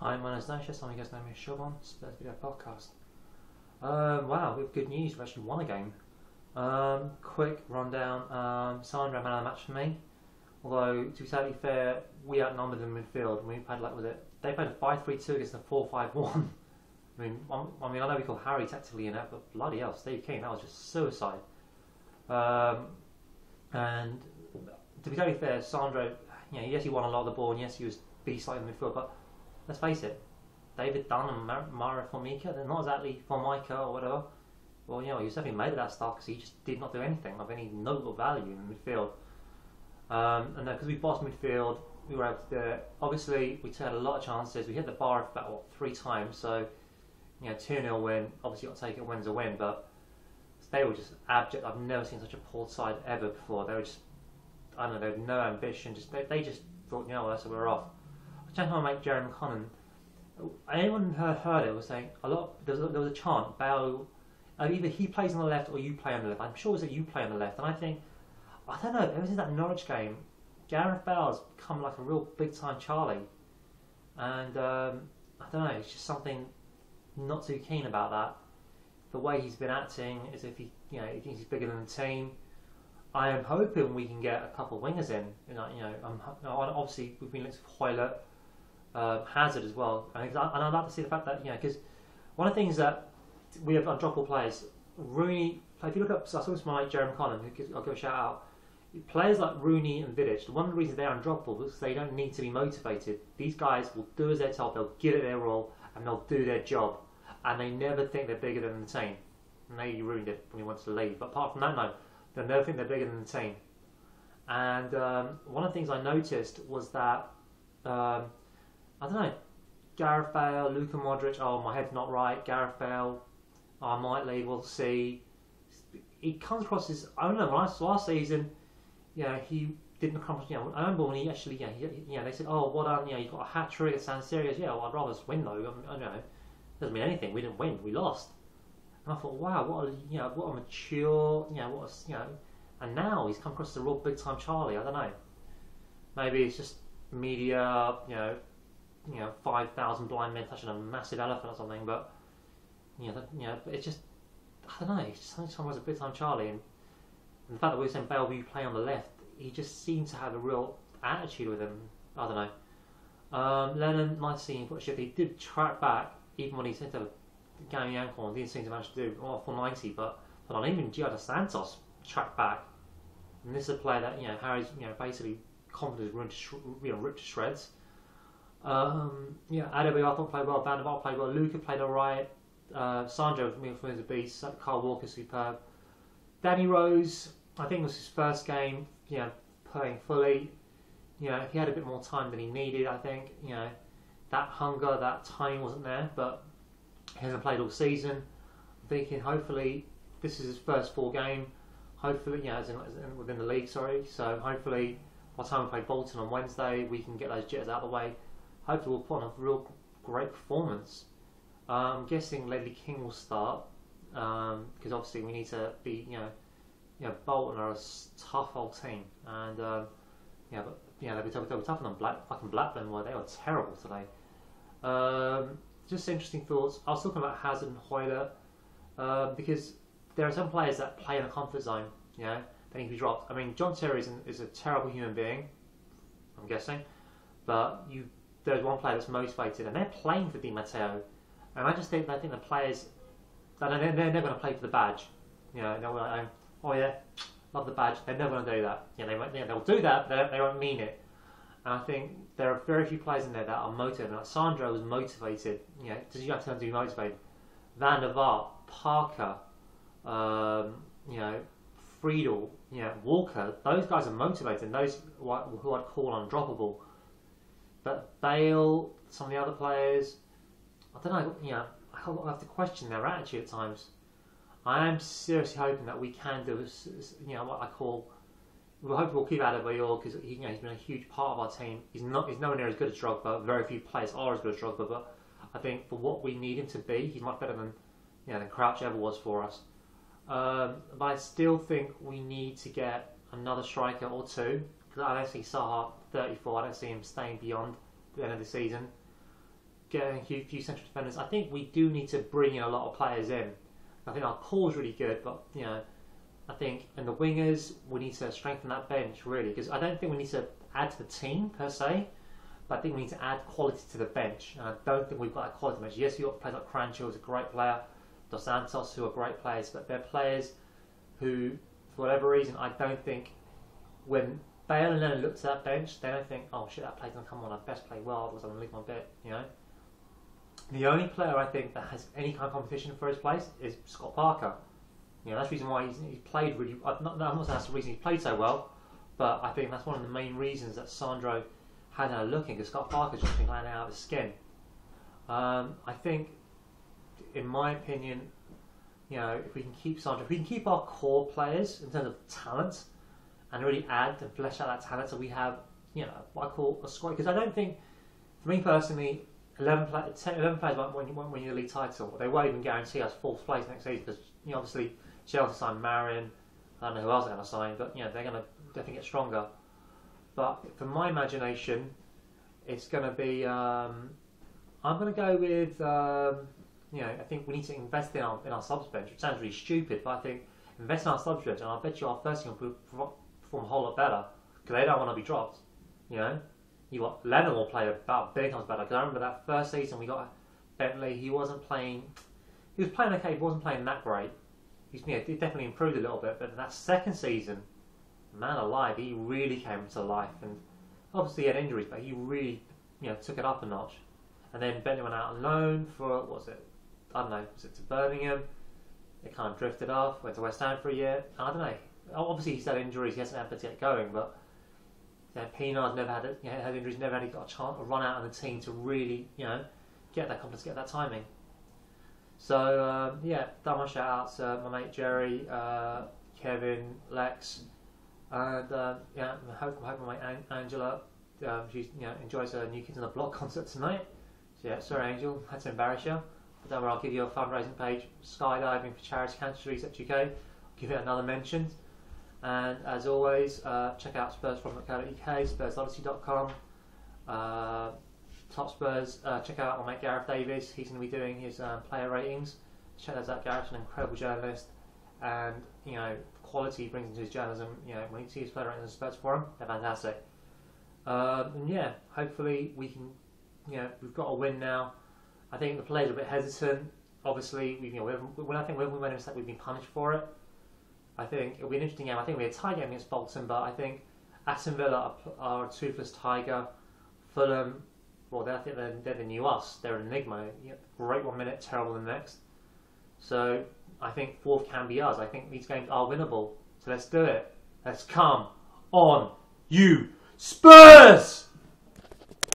Hi, my name's Nash. Some of you guys know me as Siobhan. It's the Video Podcast. Wow, we have good news. We've actually won a game. Quick rundown. Sandra man of the match for me. Although, to be totally fair, we outnumbered them in midfield. We played they played a 5-3-2 against a 4-5-1. I know we call Harry tactically in that, but bloody hell, Steve Kean, that was just suicide. And to be totally fair, Sandro, yes, he won a lot of the ball, and yes, he was beast-like in midfield, but let's face it, David Dunn and Mara Formica, they're not exactly Formica or whatever. Well, he was definitely made of that stuff because he just did not do anything of any notable value in midfield. And then because we bossed midfield, we were able to do it. Obviously, we had a lot of chances. We hit the bar about 3 times, so 2-0 win. Obviously, you've got to take it win's a win, but they were just abject. I've never seen such a poor side ever before. They were just, I don't know, they had no ambition. They just thought, so we're off. I was trying to make Jeremy McConnell. Anyone who heard it was saying there was a chant, Bale, either he plays on the left or you play on the left. I'm sure it was that you play on the left, and I think, I don't know, ever since that Norwich game, Gareth Bale's become like a real big time Charlie, and I don't know, it's just something not too keen about that. The way he's been acting, as if he thinks he's bigger than the team. I am hoping we can get a couple of wingers in. Obviously we've been linked with Hoylett. Hazard as well, and I'd like to see the fact that because one of the things that we have undroppable players, Rooney. If you look up, I saw this like Jeremy Collin, I'll give a shout out. Players like Rooney and Vidic, one of the reasons they're undroppable is they don't need to be motivated. These guys will do as they're told, they'll give it their all, and they'll do their job, and they never think they're bigger than the team. Maybe he ruined it when he wants to leave, but apart from that, no, they'll never think they're bigger than the team. And one of the things I noticed was that. I don't know, Gareth Bale, Luka Modric, my head's not right, Gareth Bale, I might leave, we'll see. He comes across as, I don't know, last season, he didn't come across, I remember when he actually, they said, oh, well done, you got a hat-trick at San Siro. He goes, I'd rather us win though, I don't know, it doesn't mean anything, we didn't win, we lost. And I thought, wow, what a mature, and now he's come across as a real big-time Charlie, I don't know. Maybe it's just media, 5,000 blind men touching a massive elephant or something, but it's just, I don't know, it's just something was a big time Charlie, and the fact that we were saying Bale, you play on the left, he just seemed to have a real attitude with him. I don't know. Lennon, nice seeing him put a shift. He did track back even when he seemed to have gammy ankle and didn't seem to manage to do full 90, but on even Gio dos Santos tracked back, and this is a player that Harry's basically confidence ripped to shreds. Adebayor I thought played well, Van der Vaart played well, Luka played alright, Sandro from his beast, Carl Walker superb. Danny Rose, I think it was his first game, playing fully. He had a bit more time than he needed, I think. That hunger, that time wasn't there, but he hasn't played all season. I'm thinking hopefully this is his first full game. Hopefully, as in within the league, sorry. So hopefully by the time we play Bolton on Wednesday, we can get those jitters out of the way. Hopefully we'll put on a real great performance. I'm guessing Ledley King will start because obviously we need to be, Bolton are a tough old team, and they'll be tougher than Blackburn were. They were terrible today. Just interesting thoughts. I was talking about Hazard and Hoylett because there are some players that play in a comfort zone. They need to be dropped. I mean, John Terry is a terrible human being, I'm guessing, but there's one player that's motivated, and they're playing for Di Matteo, and I just think the players, they're never going to play for the badge. They're like, oh yeah, love the badge. They're never going to do that. They'll do that, but they won't mean it. And I think there are very few players in there that are motivated. Like Sandro was motivated. Does you have to be motivated? Van der Vaart, Parker, Friedel, Walker. Those guys are motivated. Those who I'd call undroppable. But Bale, some of the other players, I don't know. I have to question their attitude at times. I am seriously hoping that we can do, what I call. We're hoping we'll keep Adebayor because he's been a huge part of our team. He's nowhere near as good as Drogba. Very few players are as good as Drogba, but I think for what we need him to be, he's much better than Crouch ever was for us. But I still think we need to get another striker or two. Because I don't see Saha 34. I don't see him staying beyond the end of the season. getting a few central defenders. I think we do need to bring in a lot of players in. I think our core is really good, but I think in the wingers we need to strengthen that bench really, because I don't think we need to add to the team per se, but I think we need to add quality to the bench. And I don't think we've got that quality bench. Yes, we've got players like Cranchill, who's a great player, Dos Santos, who are great players, but they're players who, for whatever reason, I don't think when Bale and Lennon look at that bench, they don't think, oh shit, that player's going to come on, I best play well, otherwise I'm going to leave my bit, The only player I think that has any kind of competition for his place is Scott Parker. That's the reason why he's played really. I'm not saying that's the reason he's played so well, but I think that's one of the main reasons that Sandro had her looking, because Scott Parker's just been playing out of his skin. I think, in my opinion, if we can keep Sandro, if we can keep our core players in terms of talent, and really add and flesh out that talent, so we have, what I call a squad. Because I don't think, for me personally, 11 players won't win you the league title. They won't even guarantee us 4th place next season, because obviously Chelsea signed Marin. I don't know who else they're going to sign, but they're going to definitely get stronger. But for my imagination, it's going to be. I'm going to go with. I think we need to invest in our subs bench, which sounds really stupid, but I think invest in our subs bench, and I bet you our first team will perform a whole lot better, because they don't want to be dropped. You got Lennon will play about big times better. Because I remember that first season we got Bentley. He wasn't playing. He was playing okay. He wasn't playing that great. He definitely improved a little bit. But that second season, man alive, he really came to life. And obviously he had injuries, but he really took it up a notch. And then Bentley went out on loan for what was it? I don't know. Was it to Birmingham? It kind of drifted off. Went to West Ham for a year. I don't know. Obviously he's had injuries. He hasn't had to get going, but. Pienaar's never had injuries, never got a chance to run out on the team to really, get that confidence, get that timing. So done my shout outs, my mate Jerry, Kevin, Lex, and I hope my mate Angela, she enjoys her New Kids on the Block concert tonight. So sorry Angel, had to embarrass you. But don't worry, I'll give you a fundraising page, skydiving for charity Cancer Research UK. I'll give it another mention. And as always, check out spursforum.co.uk, spursodyssey.com, Top Spurs. Check out my mate Gareth Davies. He's going to be doing his player ratings. Check those out. Gareth's an incredible journalist, and quality he brings into his journalism. When you see his player ratings on Spurs Forum, they're fantastic. And hopefully we can. We've got a win now. I think the players are a bit hesitant. Obviously, when I think when we went in a we've been punished for it. I think it'll be an interesting game. I think we had a tie game against Bolton, but I think Aston Villa are a toothless tiger. Fulham, well, they're the new us. They're an enigma. Great 1 minute, terrible the next. So I think 4th can be us. I think these games are winnable. So let's do it. Let's come on, you Spurs!